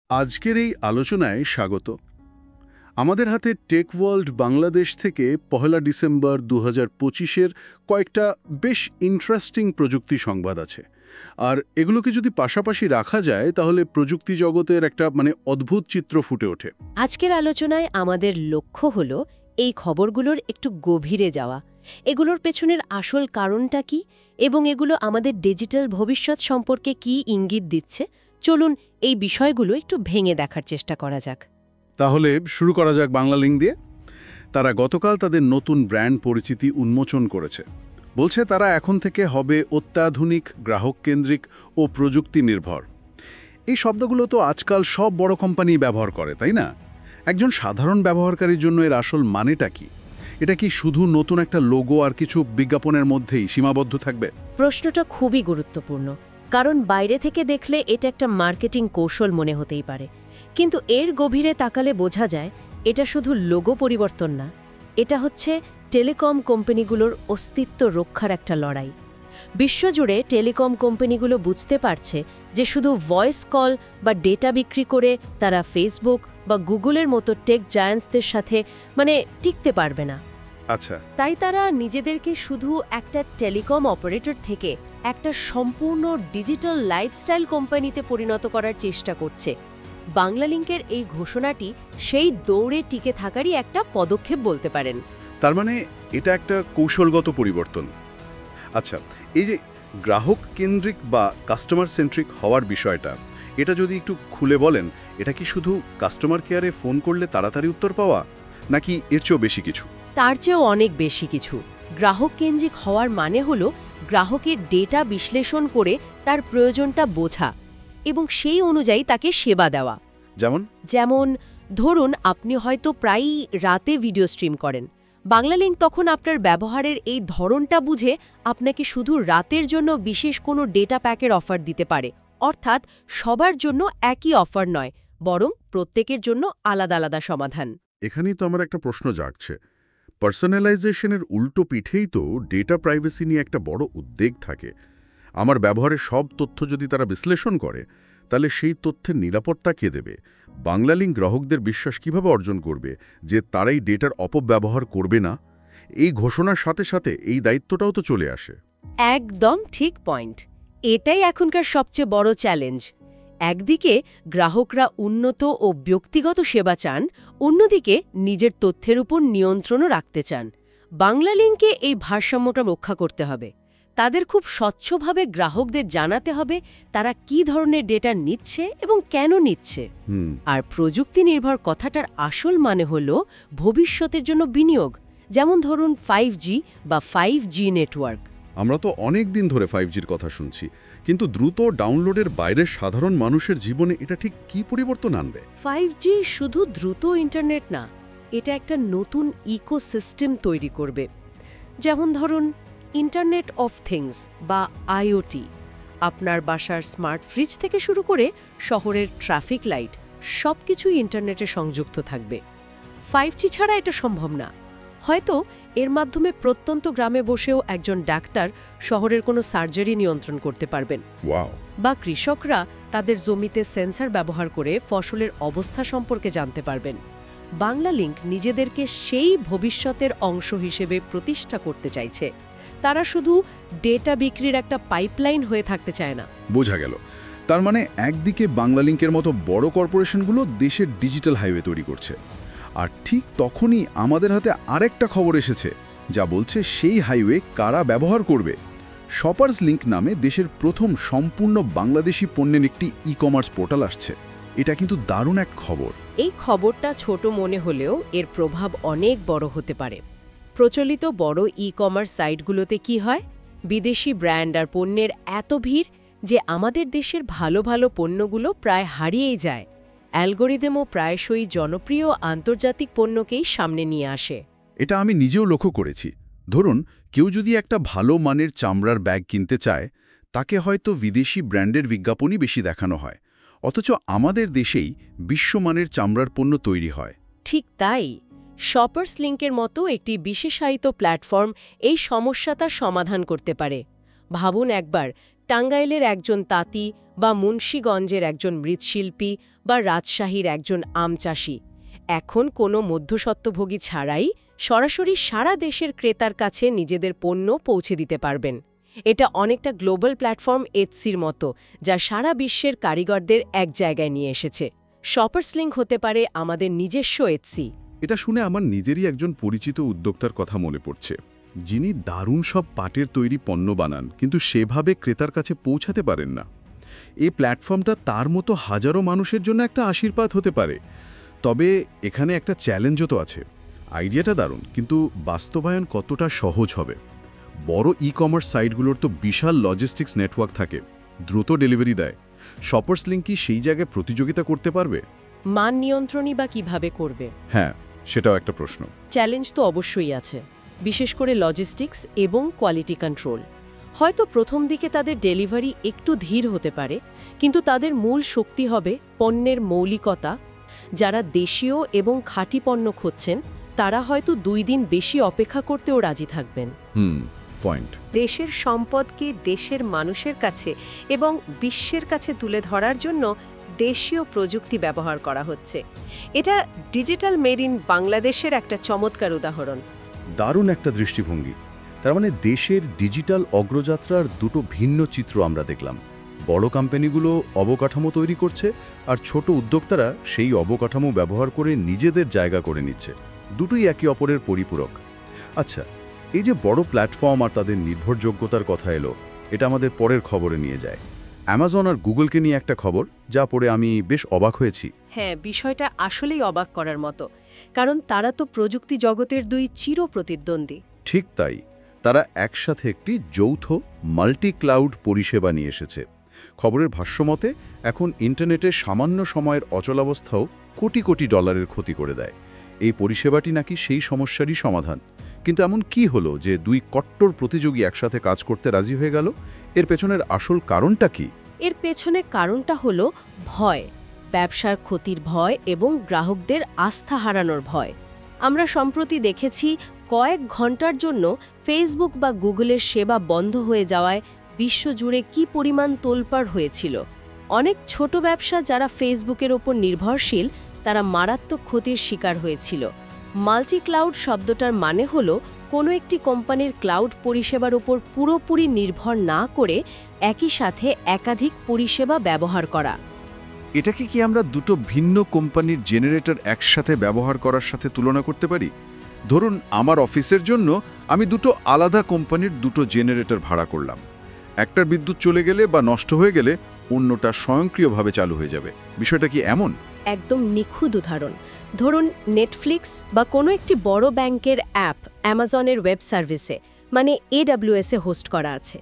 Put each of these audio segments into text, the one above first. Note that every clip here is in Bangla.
আজকের এই আলোচনায় স্বাগত। আমাদের হাতে টেক ওয়ার্ল্ড বাংলাদেশ থেকে ১লা ডিসেম্বর ২০২৫-এর কয়েকটা বেশ ইন্টারেস্টিং প্রযুক্তি সংবাদ আছে। আর এগুলোকে যদি পাশাপাশি রাখা যায় তাহলে প্রযুক্তি জগতের একটা অদ্ভুত চিত্র ফুটে ওঠে। আজকের আলোচনায় আমাদের লক্ষ্য হলো এই খবরগুলোর একটু গভীরে যাওয়া, এগুলোর পেছনের আসল কারণটা কি এবং এগুলো আমাদের ডিজিটাল ভবিষ্যৎ সম্পর্কে কি ইঙ্গিত দিচ্ছে। চলুন এই বিষয়গুলো একটু ভেঙে দেখার চেষ্টা করা যাক। তাহলে শুরু করা যাক বাংলা লিঙ্ক দিয়ে। তারা গতকাল তাদের নতুন ব্র্যান্ড পরিচিতি উন্মোচন করেছে। বলছে তারা এখন থেকে হবে অত্যাধুনিক, গ্রাহক কেন্দ্রিক ও প্রযুক্তি নির্ভর। এই শব্দগুলো তো আজকাল সব বড় কোম্পানি ব্যবহার করে, তাই না? একজন সাধারণ ব্যবহারকারীর জন্য এর আসল মানেটা কি? এটা কি শুধু নতুন একটা লোগো আর কিছু বিজ্ঞাপনের মধ্যেই সীমাবদ্ধ থাকবে? প্রশ্নটা খুবই গুরুত্বপূর্ণ, কারণ বাইরে থেকে দেখলে এটা একটা মার্কেটিং কৌশল মনে হতেই পারে, কিন্তু এর গভীরে তাকালে বোঝা যায় এটা শুধু লোগো পরিবর্তন না, এটা হচ্ছে টেলিকম কোম্পানিগুলোর অস্তিত্ব রক্ষার একটা লড়াই। বিশ্বজুড়ে টেলিকম কোম্পানিগুলো বুঝতে পারছে যে শুধু ভয়েস কল বা ডেটা বিক্রি করে তারা ফেসবুক বা গুগলের মতো টেক জায়ান্টসদের সাথে টিকতে পারবে না। আচ্ছা, তাই তারা নিজেদেরকে শুধু একটা টেলিকম অপারেটর থেকে একটা সম্পূর্ণ ডিজিটাল লাইফস্টাইল কোম্পানিতে পরিণত করার চেষ্টা করছে। বাংলালিংকের এই ঘোষণাটি সেই দৌড়ে টিকে থাকারই একটা পদক্ষেপ বলতে পারেন। তার মানে এটা একটা কৌশলগত পরিবর্তন। আচ্ছা, এই যে গ্রাহক কেন্দ্রিক বা কাস্টমার সেন্ট্রিক হওয়ার বিষয়টা, এটা যদি একটু খুলে বলেন, এটা কি শুধু কাস্টমার কেয়ারে ফোন করলে তাড়াতাড়ি উত্তর পাওয়া, নাকি এর চেয়েও বেশি কিছু? তার চেয়েও অনেক বেশি কিছু। গ্রাহক কেন্দ্রিক হওয়ার মানে হলো গ্রাহকের ডেটা বিশ্লেষণ করে তার প্রয়োজনটা বোঝা এবং সেই অনুযায়ী তাকে সেবা দেওয়া। যেমন ধরুন, আপনি হয়তো প্রায়ই রাতে ভিডিও স্ট্রিম করেন। বাংলালিংক তখন আপনার ব্যবহারের এই ধরনটা বুঝে আপনাকে শুধু রাতের জন্য বিশেষ কোনো ডেটা প্যাকের অফার দিতে পারে। অর্থাৎ সবার জন্য একই অফার নয়, বরং প্রত্যেকের জন্য আলাদা আলাদা সমাধান। এখানেই তো আমার একটা প্রশ্ন জাগছে। পার্সোনালাইজেশনের উল্টো পিঠেই তো ডেটা প্রাইভেসি নিয়ে একটা বড় উদ্বেগ থাকে। আমার ব্যবহারের সব তথ্য যদি তারা বিশ্লেষণ করে, তাহলে সেই তথ্যের নিরাপত্তা কে দেবে? বাংলালিংক গ্রাহকদের বিশ্বাস কিভাবে অর্জন করবে যে তারাই ডেটার অপব্যবহার করবে না? এই ঘোষণার সাথে সাথে এই দায়িত্বটাও তো চলে আসে। একদম ঠিক পয়েন্ট। এটাই এখনকার সবচেয়ে বড় চ্যালেঞ্জ। একদিকে গ্রাহকরা উন্নত ও ব্যক্তিগত সেবা চান, অন্যদিকে নিজের তথ্যের উপর নিয়ন্ত্রণও রাখতে চান। বাংলালিংকে এই ভারসাম্যটা রক্ষা করতে হবে। তাদের খুব স্বচ্ছভাবে গ্রাহকদের জানাতে হবে তারা কি ধরনের ডেটা নিচ্ছে এবং কেন নিচ্ছে। আর প্রযুক্তি নির্ভর কথাটার আসল মানে হল ভবিষ্যতের জন্য বিনিয়োগ। যেমন ধরুন 5G বা 5G নেটওয়ার্ক। আমরা তো অনেক দিন ধরে 5Gর কথা শুনছি, কিন্তু দ্রুত ডাউনলোডের বাইরের সাধারণ মানুষের জীবনে এটা ঠিক কি পরিবর্তন আনবে? 5G শুধু দ্রুত ইন্টারনেট না, এটা একটা নতুন ইকোসিস্টেম তৈরি করবে। যেমন ধরুন ইন্টারনেট অফ থিংস বা IoT। আপনার বাসার স্মার্ট ফ্রিজ থেকে শুরু করে শহরের ট্রাফিক লাইট, সবকিছুই ইন্টারনেটে সংযুক্ত থাকবে। 5G ছাড়া এটা সম্ভব না। হয়তো এর মাধ্যমে প্রত্যন্ত গ্রামে বসেও একজন ডাক্তার শহরের কোনো সার্জারি নিয়ন্ত্রণ করতে পারবেন। ওয়াও! বা কৃষকরা তাদের জমিতে সেন্সর ব্যবহার করে ফসলের অবস্থা সম্পর্কে জানতে পারবেন। বাংলালিংক নিজেদেরকে সেই ভবিষ্যতের অংশ হিসেবে প্রতিষ্ঠা করতে চাইছে। তারা শুধু ডেটা বিক্রির একটা পাইপলাইন হয়ে থাকতে চায় না। বোঝা গেল। তার মানে একদিকে বাংলালিংকের মতো বড় কর্পোরেশনগুলো দেশের ডিজিটাল হাইওয়ে তৈরি করছে, আর ঠিক তখনই আমাদের হাতে আরেকটা খবর এসেছে যা বলছে সেই হাইওয়ে কারা ব্যবহার করবে। শপার্স লিংক নামে দেশের প্রথম সম্পূর্ণ বাংলাদেশি পণ্যের একটি ই-কমার্স পোর্টাল আসছে। এটা কিন্তু দারুণ এক খবর। এই খবরটা ছোট মনে হলেও এর প্রভাব অনেক বড় হতে পারে। প্রচলিত বড় ই-কমার্স সাইটগুলোতে কি হয়, বিদেশি ব্র্যান্ড আর পণ্যের এত ভিড় যে আমাদের দেশের ভালো ভালো পণ্যগুলো প্রায় হারিয়েই যায়। অ্যালগোরিদমও প্রায়শই জনপ্রিয় আন্তর্জাতিক পণ্যকেই সামনে নিয়ে আসে। এটা আমি নিজেও লক্ষ্য করেছি। ধরুন, কেউ যদি একটা ভালো মানের চামড়ার ব্যাগ কিনতে চায়, তাকে হয়তো বিদেশি ব্র্যান্ডের বিজ্ঞাপনই বেশি দেখানো হয়, অথচ আমাদের দেশেই বিশ্বমানের চামড়ার পণ্য তৈরি হয়। ঠিক তাই। শপার্স লিংকের মতো একটি বিশেষায়িত প্ল্যাটফর্ম এই সমস্যাটার সমাধান করতে পারে। ভাবুন একবার, টাঙ্গাইলের একজন তাঁতি বা মুন্সীগঞ্জের একজন মৃৎশিল্পী বা রাজশাহীর একজন আম চাষি এখন কোনো মধ্যস্বত্বভোগী ছাড়াই সরাসরি সারা দেশের ক্রেতার কাছে নিজেদের পণ্য পৌঁছে দিতে পারবেন। এটা অনেকটা গ্লোবাল প্ল্যাটফর্ম এটসির মতো, যা সারা বিশ্বের কারিগরদের এক জায়গায় নিয়ে এসেছে। শপার্স লিংক হতে পারে আমাদের নিজস্ব এটসি। এটা শুনে আমার নিজেরই একজন পরিচিত উদ্যোক্তার কথা মনে পড়ছে, যিনি দারুণ সব পাটের তৈরি পণ্য বানান, কিন্তু সেভাবে ক্রেতার কাছে পৌঁছাতে পারেন না। এই প্ল্যাটফর্মটা তার মতো হাজারো মানুষের জন্য একটা আশীর্বাদ হতে পারে। তবে এখানে একটা চ্যালেঞ্জও তো আছে। আইডিয়াটা দারুণ, কিন্তু বাস্তবায়ন কতটা সহজ হবে? বড় ই-কমার্স সাইটগুলোর তো বিশাল লজিস্টিক্স নেটওয়ার্ক থাকে, দ্রুত ডেলিভারি দেয়। শপার্স লিংক কি সেই জায়গায় প্রতিযোগিতা করতে পারবে? মান নিয়ন্ত্রণই বা কিভাবে করবে? হ্যাঁ, সেটাও একটা প্রশ্ন। চ্যালেঞ্জ তো অবশ্যই আছে, বিশেষ করে লজিস্টিক্স এবং কোয়ালিটি কন্ট্রোল। হয়তো প্রথম দিকে তাদের ডেলিভারি একটু ধীর হতে পারে, কিন্তু তাদের মূল শক্তি হবে পণ্যের মৌলিকতা। যারা দেশীয় এবং খাঁটি পণ্য খুঁজছেন তারা হয়তো 2 দিন বেশি অপেক্ষা করতেও রাজি থাকবেন। পয়েন্ট। দেশের সম্পদকে দেশের মানুষের কাছে এবং বিশ্বের কাছে তুলে ধরার জন্য দেশীয় প্রযুক্তি ব্যবহার করা হচ্ছে। এটা ডিজিটাল মেড ইন বাংলাদেশের একটা চমৎকার উদাহরণ। দারুণ একটা দৃষ্টিভঙ্গি। তার মানে দেশের ডিজিটাল অগ্রযাত্রার দুটো ভিন্ন চিত্র আমরা দেখলাম। বড় কোম্পানিগুলো অবকাঠামো তৈরি করছে, আর ছোট উদ্যোক্তারা সেই অবকাঠামো ব্যবহার করে নিজেদের জায়গা করে নিচ্ছে। দুটোই একে অপরের পরিপূরক। আচ্ছা, এই যে বড় প্ল্যাটফর্ম আর তাদের নির্ভরযোগ্যতার কথা এলো, এটা আমাদের পরের খবরে নিয়ে যায়। অ্যামাজন আর গুগলকে নিয়ে একটা খবর, যা পড়ে আমি বেশ অবাক হয়েছি। হ্যাঁ, বিষয়টা আসলেই অবাক করার মতো, কারণ তারা তো প্রযুক্তি জগতের 2 চিরপ্রতিদ্বন্দ্বী। ঠিক তাই, তারা একসাথে একটি যৌথ মাল্টি ক্লাউড পরিষেবা নিয়ে এসেছে। খবরের ভাষ্যমতে এখন ইন্টারনেটে সামান্য সময়ের অচলাবস্থাও কোটি কোটি ডলারের ক্ষতি করে দেয়। এই পরিষেবাটি নাকি সেই সমস্যারই সমাধান। কিন্তু এমন কি হলো যে 2 কট্টর প্রতিযোগী একসাথে কাজ করতে রাজি হয়ে গেল? এর পেছনের আসল কারণটা কি? এর পেছনে কারণটা হলো ভয়, ব্যবসার ক্ষতির ভয় এবং গ্রাহকদের আস্থা হারানোর ভয়। আমরা সম্প্রতি দেখেছি কয়েক ঘন্টার জন্য ফেসবুক বা গুগলের সেবা বন্ধ হয়ে যাওয়ায় বিশ্বজুড়ে কি পরিমাণ তোলপাড় হয়েছিল। অনেক ছোট ব্যবসা যারা ফেসবুকের ওপর নির্ভরশীল, তারা মারাত্মক ক্ষতির শিকার হয়েছিল। মাল্টি ক্লাউড শব্দটার মানে হলো কোনো একটি কোম্পানির ক্লাউড পরিষেবার ওপর পুরোপুরি নির্ভর না করে একই সাথে একাধিক পরিষেবা ব্যবহার করা। এটাকে কি আমরা দুটো ভিন্ন কোম্পানির জেনারেটর একসাথে ব্যবহার করার সাথে তুলনা করতে পারি? ধরুন, আমার অফিসের জন্য আমি দুটো আলাদা কোম্পানির দুটো জেনারেটর ভাড়া করলাম। একটার বিদ্যুৎ চলে গেলে বা নষ্ট হয়ে গেলে অন্যটা স্বয়ংক্রিয়ভাবে চালু হয়ে যাবে। বিষয়টা কি এমন? একদম নিখুঁত উদাহরণ। ধরুন, নেটফ্লিক্স বা কোনো একটি বড় ব্যাংকের অ্যাপ অ্যামাজনের ওয়েব সার্ভিসে মানে AWS-এ হোস্ট করা আছে।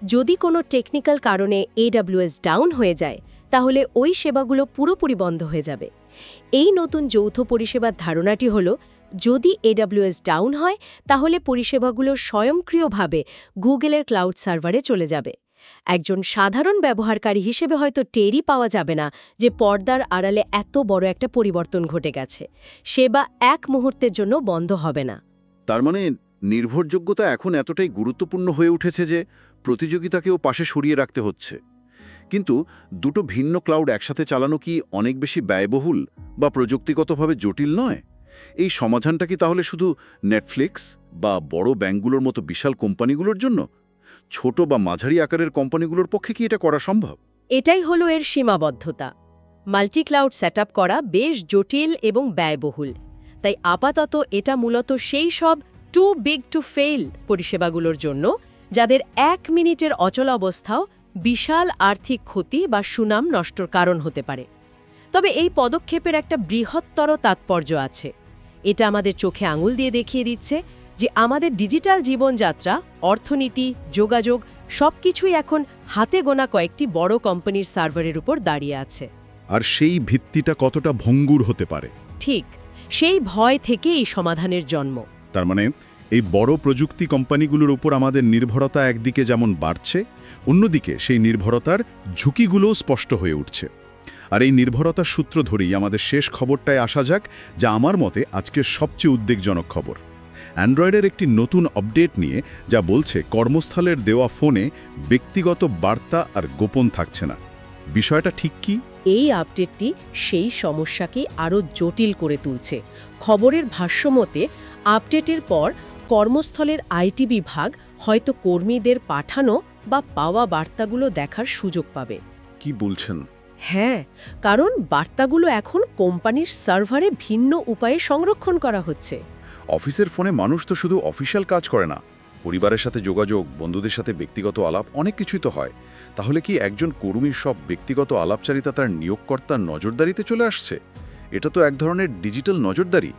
যদি কোনো টেকনিক্যাল কারণে AWS ডাউন হয়ে যায়, তাহলে ওই সেবাগুলো পুরোপুরি বন্ধ হয়ে যাবে। এই নতুন যৌথ পরিষেবার ধারণাটি হলো, যদি AWS ডাউন হয় তাহলে পরিষেবাগুলো স্বয়ংক্রিয়ভাবে গুগলের ক্লাউড সার্ভারে চলে যাবে। একজন সাধারণ ব্যবহারকারী হিসেবে হয়তো টেরই পাওয়া যাবে না যে পর্দার আড়ালে এত বড় একটা পরিবর্তন ঘটে গেছে। সেবা এক মুহূর্তের জন্য বন্ধ হবে না। তার মানে নির্ভরযোগ্যতা এখন এতটাই গুরুত্বপূর্ণ হয়ে উঠেছে যে প্রতিযোগিতাকেও পাশে সরিয়ে রাখতে হচ্ছে। কিন্তু দুটো ভিন্ন ক্লাউড একসাথে চালানো কি অনেক বেশি ব্যয়বহুল বা প্রযুক্তিগতভাবে জটিল নয়? এই সমাধানটা কি তাহলে শুধু নেটফ্লিক্স বা বড় ব্যাংকগুলোর মতো বিশাল কোম্পানিগুলোর জন্য? ছোট বা মাঝারি আকারের কোম্পানিগুলোর পক্ষে কি এটা করা সম্ভব? এটাই হলো এর সীমাবদ্ধতা। মাল্টি ক্লাউড সেটআপ করা বেশ জটিল এবং ব্যয়বহুল। তাই আপাতত এটা মূলত সেই সব টু বিগ টু ফেল পরিষেবাগুলোর জন্য, যাদের 1 মিনিটের অচলাবস্থাও বিশাল আর্থিক ক্ষতি বা সুনাম নষ্টর কারণ হতে পারে। তবে এই পদক্ষেপের একটা বৃহত্তর তাৎপর্য আছে। এটা আমাদের চোখে আঙুল দিয়ে দেখিয়ে দিচ্ছে যে আমাদের ডিজিটাল জীবনযাত্রা, অর্থনীতি, যোগাযোগ সবকিছুই এখন হাতে গোনা কয়েকটি বড় কোম্পানির সার্ভারের উপর দাঁড়িয়ে আছে। আর সেই ভিত্তিটা কতটা ভঙ্গুর হতে পারে? ঠিক সেই ভয় থেকে এই সমাধানের জন্ম। তার মানে এই বড় প্রযুক্তি কোম্পানিগুলোর উপর আমাদের নির্ভরতা একদিকে যেমন বাড়ছে, অন্যদিকে সেই নির্ভরতার ঝুঁকিগুলোও স্পষ্ট হয়ে উঠছে। আর এই নির্ভরতার সূত্র ধরেই আমাদের শেষ খবরটায় আসা যাক, যা আমার মতে আজকের সবচেয়ে উদ্বেগজনক খবর। অ্যান্ড্রয়েডের একটি নতুন আপডেট নিয়ে, যা বলছে কর্মস্থলের দেওয়া ফোনে ব্যক্তিগত বার্তা আর গোপন থাকছে না। বিষয়টা ঠিক কি? এই আপডেটটি সেই সমস্যাকেই আরও জটিল করে তুলছে। খবরের ভাষ্যমতে আপডেটের পর কর্মস্থলের আইটি বিভাগ হয়তো কর্মীদের পাঠানো বা পাওয়া বার্তাগুলো দেখার সুযোগ পাবে। কি বলছেন? হ্যাঁ, কারণ বার্তাগুলো এখন কোম্পানির সার্ভারে ভিন্ন উপায়ে সংরক্ষণ করা হচ্ছে। অফিসের ফোনে মানুষ তো শুধু অফিসিয়াল কাজ করে না, পরিবারের সাথে যোগাযোগ, বন্ধুদের সাথে ব্যক্তিগত আলাপ, অনেক কিছুই তো হয়। তাহলে কি একজন কর্মীর সব ব্যক্তিগত আলাপচারিতা তার নিয়োগকর্তার নজরদারিতে চলে আসছে? এটা তো এক ধরনের ডিজিটাল নজরদারি।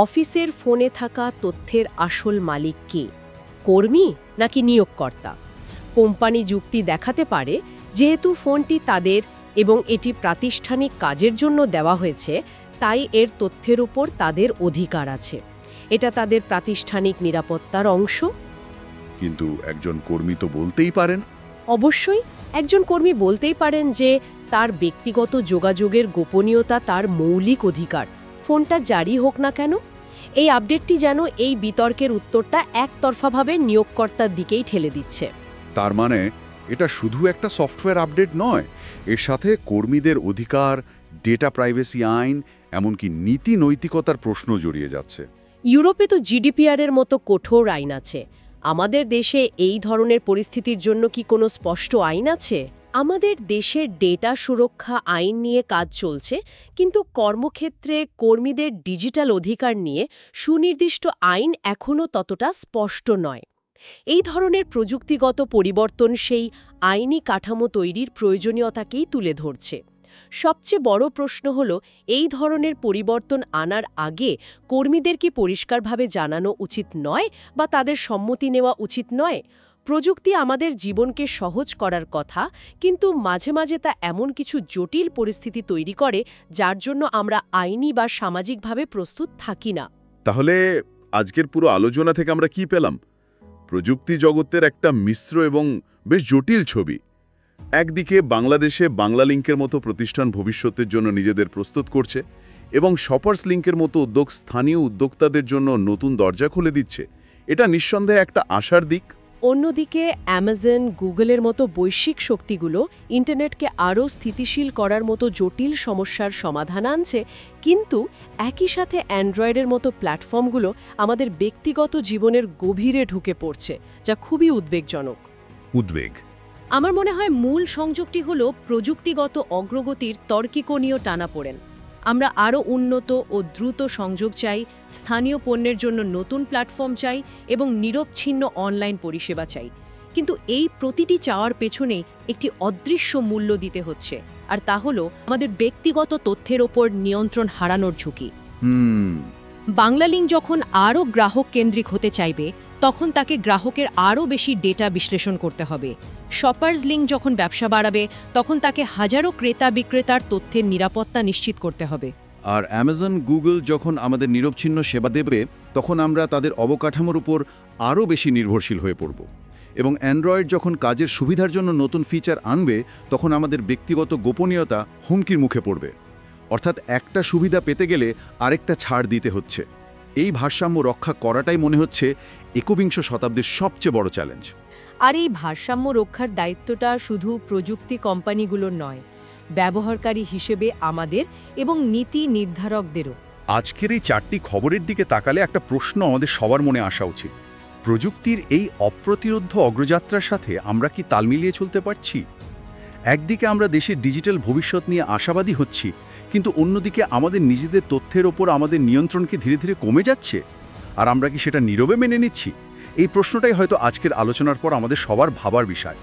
অফিসের ফোনে থাকা তথ্যের আসল মালিক কে? কর্মী নাকি নিয়োগকর্তা? কোম্পানি যুক্তি দেখাতে পারে যেহেতু ফোনটি তাদের এবং এটি প্রাতিষ্ঠানিক কাজের জন্য দেওয়া হয়েছে, তাই এর তথ্যের উপর তাদের অধিকার আছে। এটা তাদের প্রাতিষ্ঠানিক নিরাপত্তার অংশ। কিন্তু একজন কর্মী তো বলতেই পারেন। অবশ্যই একজন কর্মী বলতেই পারেন যে তার ব্যক্তিগত যোগাযোগের গোপনীয়তা তার মৌলিক অধিকার, ফোনটা জারি হোক না কেন। এই আপডেটটি যেন এই বিতর্কের উত্তরটা একতরফাভাবে নিয়োগকর্তার দিকেই ঠেলে দিচ্ছে। তার মানে এটা শুধু একটা সফটওয়্যার আপডেট নয়, এর সাথে কর্মীদের অধিকার, ডেটা প্রাইভেসি আইন, এমনকি নীতি নৈতিকতার প্রশ্ন জড়িয়ে যাচ্ছে। ইউরোপে তো জিডিপিআরের মতো কঠোর আইন আছে। আমাদের দেশে এই ধরনের পরিস্থিতির জন্য কি কোনো স্পষ্ট আইন আছে? আমাদের দেশের ডেটা সুরক্ষা আইন নিয়ে কাজ চলছে, কিন্তু কর্মক্ষেত্রে কর্মীদের ডিজিটাল অধিকার নিয়ে সুনির্দিষ্ট আইন এখনও ততটা স্পষ্ট নয়। এই ধরনের প্রযুক্তিগত পরিবর্তন সেই আইনি কাঠামো তৈরির প্রয়োজনীয়তাকেই তুলে ধরছে। সবচেয়ে বড় প্রশ্ন হল, এই ধরনের পরিবর্তন আনার আগে কর্মীদের কি পরিষ্কারভাবে জানানো উচিত নয় বা তাদের সম্মতি নেওয়া উচিত নয়? প্রযুক্তি আমাদের জীবনকে সহজ করার কথা, কিন্তু মাঝে মাঝে তা এমন কিছু জটিল পরিস্থিতি তৈরি করে যার জন্য আমরা আইনি বা সামাজিকভাবে প্রস্তুত থাকি না। তাহলে আজকের পুরো আলোচনা থেকে আমরা কি পেলাম? প্রযুক্তি জগতের একটা মিশ্র এবং বেশ জটিল ছবি। একদিকে বাংলাদেশে বাংলালিংকের মতো প্রতিষ্ঠান ভবিষ্যতের জন্য নিজেদের প্রস্তুত করছে এবং শপার্স লিংকের মতো উদ্যোগ স্থানীয় উদ্যোক্তাদের জন্য নতুন দরজা খুলে দিচ্ছে। এটা নিঃসন্দেহে একটা আশার দিক। অন্যদিকে অ্যামাজন, গুগলের মতো বৈশ্বিক শক্তিগুলো ইন্টারনেটকে আরও স্থিতিশীল করার মতো জটিল সমস্যার সমাধান আনছে, কিন্তু একই সাথে অ্যান্ড্রয়েডের মতো প্ল্যাটফর্মগুলো আমাদের ব্যক্তিগত জীবনের গভীরে ঢুকে পড়ছে, যা খুবই উদ্বেগজনক। উদ্বেগ? আমার মনে হয় মূল সংযোগটি হল প্রযুক্তিগত অগ্রগতির তর্কিকোণীয় টানাপোড়েন। আমরা আরও উন্নত ও দ্রুত সংযোগ চাই, স্থানীয় পণ্যের জন্য নতুন প্ল্যাটফর্ম চাই এবং নিরবচ্ছিন্ন অনলাইন পরিষেবা চাই। কিন্তু এই প্রতিটি চাওয়ার পেছনেই একটি অদৃশ্য মূল্য দিতে হচ্ছে, আর তা হল আমাদের ব্যক্তিগত তথ্যের ওপর নিয়ন্ত্রণ হারানোর ঝুঁকি। বাংলালিংক যখন আরও গ্রাহক কেন্দ্রিক হতে চাইবে, তখন তাকে গ্রাহকের আরও বেশি ডেটা বিশ্লেষণ করতে হবে। শপার্স লিংক যখন ব্যবসা বাড়াবে, তখন তাকে হাজারো ক্রেতা বিক্রেতার তথ্যের নিরাপত্তা নিশ্চিত করতে হবে। আর অ্যামাজন, গুগল যখন আমাদের নিরবচ্ছিন্ন সেবা দেবে, তখন আমরা তাদের অবকাঠামোর উপর আরও বেশি নির্ভরশীল হয়ে পড়ব। এবং অ্যান্ড্রয়েড যখন কাজের সুবিধার জন্য নতুন ফিচার আনবে, তখন আমাদের ব্যক্তিগত গোপনীয়তা হুমকির মুখে পড়বে। অর্থাৎ একটা সুবিধা পেতে গেলে আরেকটা ছাড় দিতে হচ্ছে। এই ভারসাম্য রক্ষা করাটাই মনে হচ্ছে একবিংশ শতাব্দীর সবচেয়ে বড় চ্যালেঞ্জ। আর এই ভারসাম্য রক্ষার দায়িত্বটা শুধু প্রযুক্তি কোম্পানিগুলোর নয়, ব্যবহারকারী হিসেবে আমাদের এবং নীতি নির্ধারকদেরও। আজকের এই 4টি খবরের দিকে তাকালে একটা প্রশ্ন আমাদের সবার মনে আসা উচিত। প্রযুক্তির এই অপ্রতিরোধ্য অগ্রযাত্রার সাথে আমরা কি তাল মিলিয়ে চলতে পারছি? একদিকে আমরা দেশের ডিজিটাল ভবিষ্যৎ নিয়ে আশাবাদী হচ্ছি, কিন্তু অন্যদিকে আমাদের নিজেদের তথ্যের ওপর আমাদের নিয়ন্ত্রণ কি ধীরে ধীরে কমে যাচ্ছে? আর আমরা কি সেটা নীরবে মেনে নিচ্ছি? এই প্রশ্নটাই হয়তো আজকের আলোচনার পর আমাদের সবার ভাবার বিষয়।